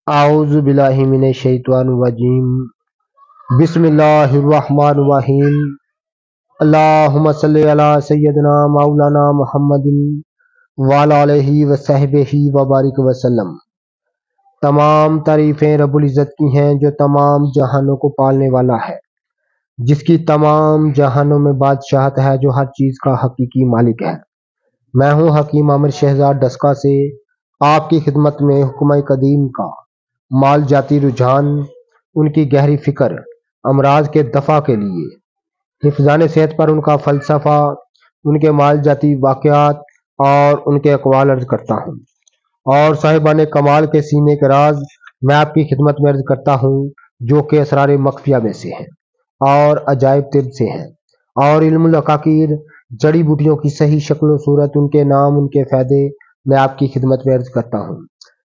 اعوذ باللہ من الشیطان الرجیم بسم اللہ الرحمن الرحیم اللہم صلی علی سیدنا مولانا محمد وعلی آلہ وصحبہ وبارک وسلم۔ تمام تعریفیں رب العزت کی ہیں جو تمام جہانوں کو پالنے والا ہے، جس کی تمام جہانوں میں بادشاہت ہے، جو ہر چیز کا حقیقی مالک ہے۔ میں ہوں حکیم عامر شہزاد ڈسکا سے آپ کی خدمت میں حکمہ قدیم کا مال جاتی رجحان، ان کی گہری فکر، امراض کے دفع کے لیے، حفظان صحت پر ان کا فلسفہ، ان کے مال جاتی واقعات اور ان کے اقوال عرض کرتا ہوں، اور صاحبان کمال کے سینے کے راز میں آپ کی خدمت میں عرض کرتا ہوں، جو کہ اسرار مخفیہ میں سے ہیں اور عجائب طب سے ہیں، اور علم العقاقیر جڑی بوٹیوں کی صحیح شکل و صورت، ان کے نام، ان کے فائدے میں آپ کی خدمت میں عرض کرتا ہوں۔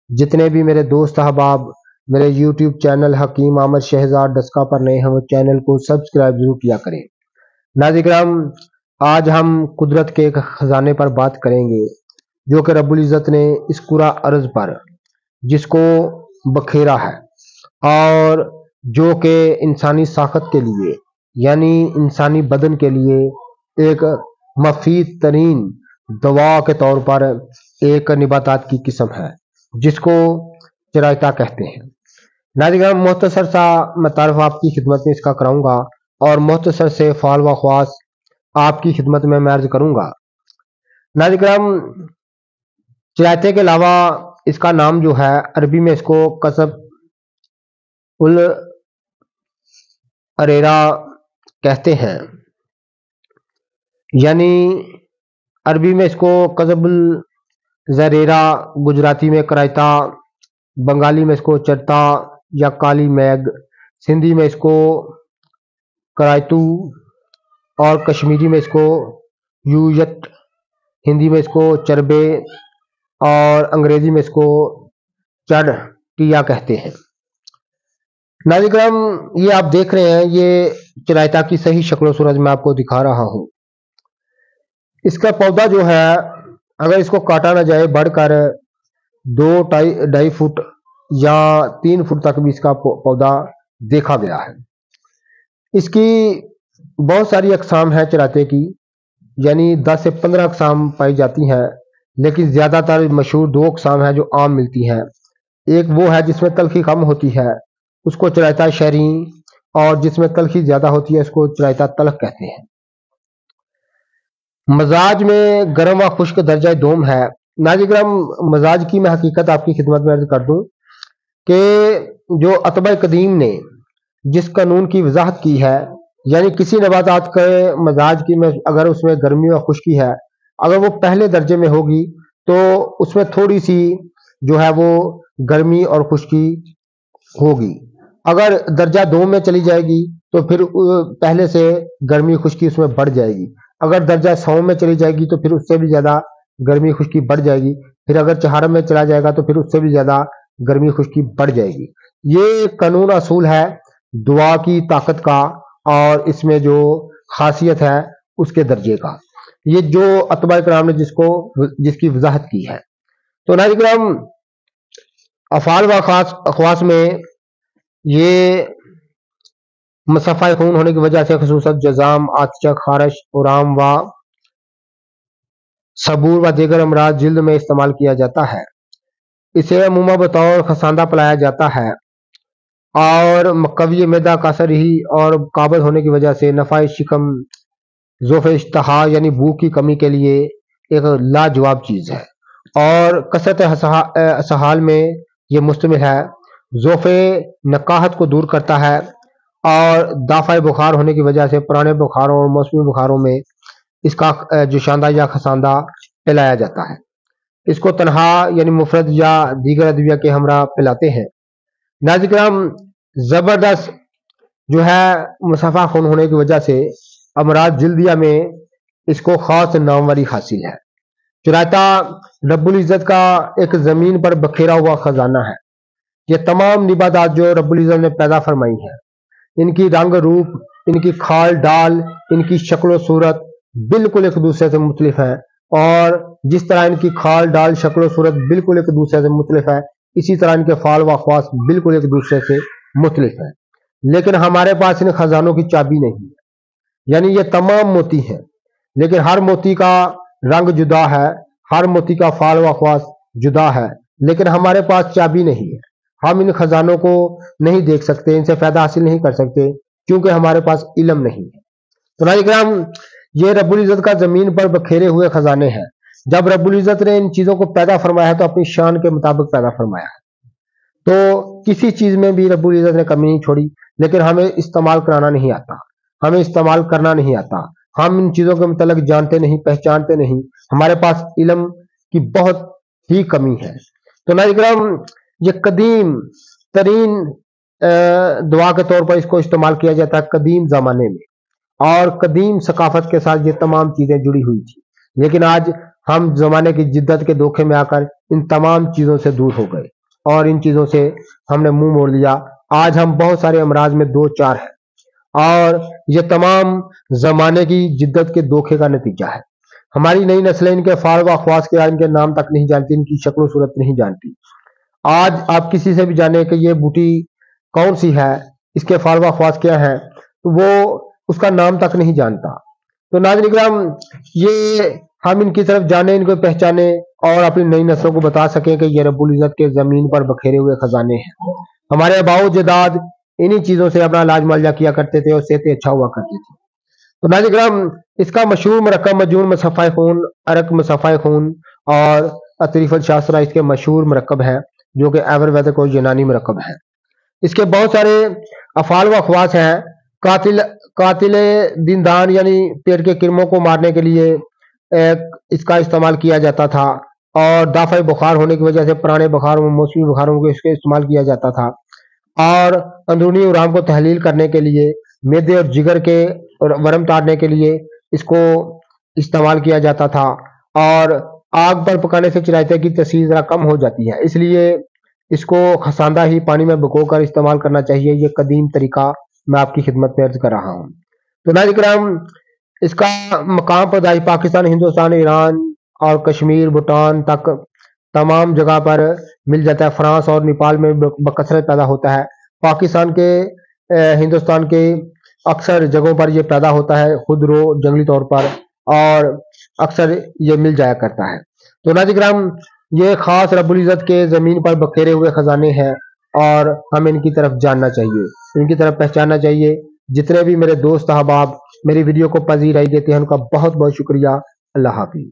جتنے بھی میرے دوست احباب میرے یوٹیوب چینل حکیم عامر شہزاد ڈسکا پر نئے ہیں، وہ چینل کو سبسکرائب ضرور کیا کریں۔ ناظرین کرام، آج ہم قدرت کے ایک خزانے پر بات کریں گے جو کہ رب العزت نے اس کرہ ارض پر جس کو بکھیرا ہے، اور جو کہ انسانی ساخت کے لیے یعنی انسانی بدن کے لیے ایک مفید ترین دوا کے طور پر ایک نباتات کی قسم ہے، جس کو چرائتا کہتے ہیں۔ ناظرین، مختصر سا میں تعارف آپ کی خدمت میں اس کا کراؤں گا، اور مختصر سے فعال و خواص آپ کی خدمت میں عرض کروں گا۔ ناظرین، چرائتے کے علاوہ اس کا نام جو ہے عربی میں اس کو قصب اریرا کہتے ہیں، یعنی عربی میں اس کو قصب الزریرا، گجراتی میں کرائتا، بنگالی میں اس کو چرتا یا کالی میگ، سندھی میں اس کو کرائتو، اور کشمیری میں اس کو یویت، ہندی میں اس کو چربے، اور انگریزی میں اس کو چڑٹیا کہتے ہیں۔ ناظرین کرام، یہ آپ دیکھ رہے ہیں، یہ چرائتا کی صحیح شکل و صورت میں آپ کو دکھا رہا ہوں۔ اس کا پودا جو ہے، اگر اس کو کاٹا نہ جائے، بڑھ کر 2-2.5 فٹ یا 3 فٹ تک بھی اس کا پودا دیکھا گیا ہے۔ اس کی بہت ساری اقسام ہیں چرائتے کی، یعنی 10 سے 15 اقسام پائی جاتی ہیں، لیکن زیادہ تر مشہور 2 اقسام ہیں جو عام ملتی ہیں۔ ایک وہ ہے جس میں تلخی کم ہوتی ہے، اس کو چرائتا شہری، اور جس میں تلخی زیادہ ہوتی ہے اس کو چرائتا تلخ کہتے ہیں۔ مزاج میں گرم و خشک درجہ دوم ہے۔ ناظرین کرام، مزاج کی میں حقیقت آپ کی خدمت میں عرض کر دوں کہ جو اتباع قدیم نے جس قانون کی وضاحت کی ہے، یعنی کسی نباتات کے مزاج کی میں اگر اس میں گرمی اور خشکی ہے، اگر وہ پہلے درجے میں ہوگی تو اس میں تھوڑی سی جو ہے وہ گرمی اور خشکی ہوگی۔ اگر درجہ 2 میں چلی جائے گی تو پھر پہلے سے گرمی خشکی اس میں بڑھ جائے گی۔ اگر درجہ 100 میں چلی جائے گی تو پھر اس سے بھی زیادہ گرمی خشکی بڑھ جائے گی۔ پھر اگر 4 میں چلا جائے گا تو پھر اس سے بھی زیادہ گرمی خشکی بڑھ جائے گی۔ یہ قانون اصول ہے دعا کی طاقت کا، اور اس میں جو خاصیت ہے اس کے درجے کا، یہ جو اتباع کرام نے جس کی وضاحت کی ہے۔ تو ناظرین کرام، افعال و اخواص میں یہ مصفہ خون ہونے کی وجہ سے خصوصاً جزام، آتشک، خارش، اورام و صبور و دیگر امراض جلد میں استعمال کیا جاتا ہے۔ اسے عموماً بطور خساندہ پلایا جاتا ہے، اور مقوی معدہ کا اثر ہی اور قابض ہونے کی وجہ سے نفع شکم، ذوف اشتہا یعنی بھوک کی کمی کے لیے ایک لاجواب چیز ہے، اور کثرت اسہال میں یہ مشتمل ہے۔ ذوف نقاہت کو دور کرتا ہے، اور دافع بخار ہونے کی وجہ سے پرانے بخاروں اور موسمی بخاروں میں اس کا جوشاندہ یا خساندہ پلایا جاتا ہے۔ اس کو تنہا یعنی مفرد یا دیگر ادویہ کے ہمراہ پلاتے ہیں۔ ناظرین کرام، زبردست جو ہے مصفہ خون ہونے کی وجہ سے امراض جلدیہ میں اس کو خاص ناموری حاصل ہے۔ چرائتا رب العزت کا ایک زمین پر بکھیرا ہوا خزانہ ہے۔ یہ تمام نباتات جو رب العزت نے پیدا فرمائی ہیں، ان کی رنگ روپ، ان کی کھال ڈال، ان کی شکل و صورت بالکل ایک دوسرے سے مختلف ہے، اور جس طرح ان کی کھال ڈال، شکل و صورت بالکل ایک دوسرے سے مختلف ہے، اسی طرح ان کے فعال و خواص بالکل ایک دوسرے سے مختلف ہیں، لیکن ہمارے پاس ان خزانوں کی چابی نہیں ہے۔ یعنی یہ تمام موتی ہیں، لیکن ہر موتی کا رنگ جدا ہے، ہر موتی کا فعال و خواص جدا ہے، لیکن ہمارے پاس چابی نہیں ہے۔ ہم ان خزانوں کو نہیں دیکھ سکتے، ان سے فائدہ حاصل نہیں کر سکتے، کیونکہ ہمارے پاس علم نہیں ہے۔ تو ناظرین کرام، یہ رب العزت کا زمین پر بکھیرے ہوئے خزانے ہیں۔ جب رب العزت نے ان چیزوں کو پیدا فرمایا ہے تو اپنی شان کے مطابق پیدا فرمایا ہے، تو کسی چیز میں بھی رب العزت نے کمی نہیں چھوڑی، لیکن ہمیں استعمال کرانا نہیں آتا، ہمیں استعمال کرنا نہیں آتا، ہم ان چیزوں کے متعلق جانتے نہیں، پہچانتے نہیں، ہمارے پاس علم کی بہت ہی کمی ہے۔ تو ناظرین کرام، یہ قدیم ترین دعا کے طور پر اس کو استعمال کیا جاتا ہے قدیم زمانے میں، اور قدیم ثقافت کے ساتھ یہ تمام چیزیں جڑی ہوئی تھی، لیکن آج ہم زمانے کی جدت کے دھوکے میں آ کر ان تمام چیزوں سے دور ہو گئے اور ان چیزوں سے ہم نے منہ موڑ لیا۔ آج ہم بہت سارے امراض میں دو چار ہیں، اور یہ تمام زمانے کی جدت کے دھوکے کا نتیجہ ہے۔ ہماری نئی نسلیں ان کے فعال و خواص کے ان کے نام تک نہیں جانتی، ان کی شکل و صورت نہیں جانتی۔ آج آپ کسی سے بھی جانیں کہ یہ بوٹی کون سی ہے، اس کے فعال و خواص کیا ہے، تو وہ اس کا نام تک نہیں جانتا۔ تو ناظرین کرام، یہ ہم ان کی طرف جانیں، ان کو پہچانیں اور اپنی نئی نسلوں کو بتا سکیں کہ یہ رب العزت کے زمین پر بکھیرے ہوئے خزانے ہیں۔ ہمارے آباء و اجداد انہی چیزوں سے اپنا علاج معالجہ کیا کرتے تھے اور صحتیں اچھا ہوا کرتی تھی۔ تو ناظرین کرام، اس کا مشہور مرکب مجنون مصفائے خون، عرق مصفائے خون اور اطریف الشاسرہ اس کے مشہور مرکب ہیں، جو کہ ایور ویدک اور یونانی مرکب ہے۔ اس کے بہت سارے افعال و خواص ہیں۔ قاتل دیندان یعنی پیٹ کے کرموں کو مارنے کے لیے اس کا استعمال کیا جاتا تھا، اور دافع بخار ہونے کی وجہ سے پرانے بخاروں، موسمی بخاروں کو اس کے استعمال کیا جاتا تھا، اور اندرونی ارام کو تحلیل کرنے کے لیے، معدے اور جگر کے ورم تاڑنے کے لیے اس کو استعمال کیا جاتا تھا، اور آگ پر پکانے سے چرائتے کی تاثیر ذرا کم ہو جاتی ہے، اس لیے اس کو خساندہ ہی پانی میں بھگو کر استعمال کرنا چاہیے۔ یہ قدیم طریقہ میں آپ کی خدمت میں عرض کر رہا ہوں۔ تو ناظرین کرام، اس کا مقام پیدائش پاکستان، ہندوستان، ایران اور کشمیر، بھوٹان تک تمام جگہ پر مل جاتا ہے۔ فرانس اور نیپال میں بکثرت پیدا ہوتا ہے۔ پاکستان کے ہندوستان کے اکثر جگہوں پر یہ پیدا ہوتا ہے، خودرو جنگلی طور پر، اور اکثر یہ مل جایا کرتا ہے۔ تو ناظرین کرام، یہ خاص رب العزت کے زمین پر بکھیرے ہوئے خزانے ہیں، اور ہمیں ان کی طرف جاننا چاہیے، ان کی طرف پہچاننا چاہیے۔ جتنے بھی میرے دوست احباب میری ویڈیو کو پذیرائی دیتے ہیں، ان کا بہت بہت شکریہ۔ اللہ حافظ۔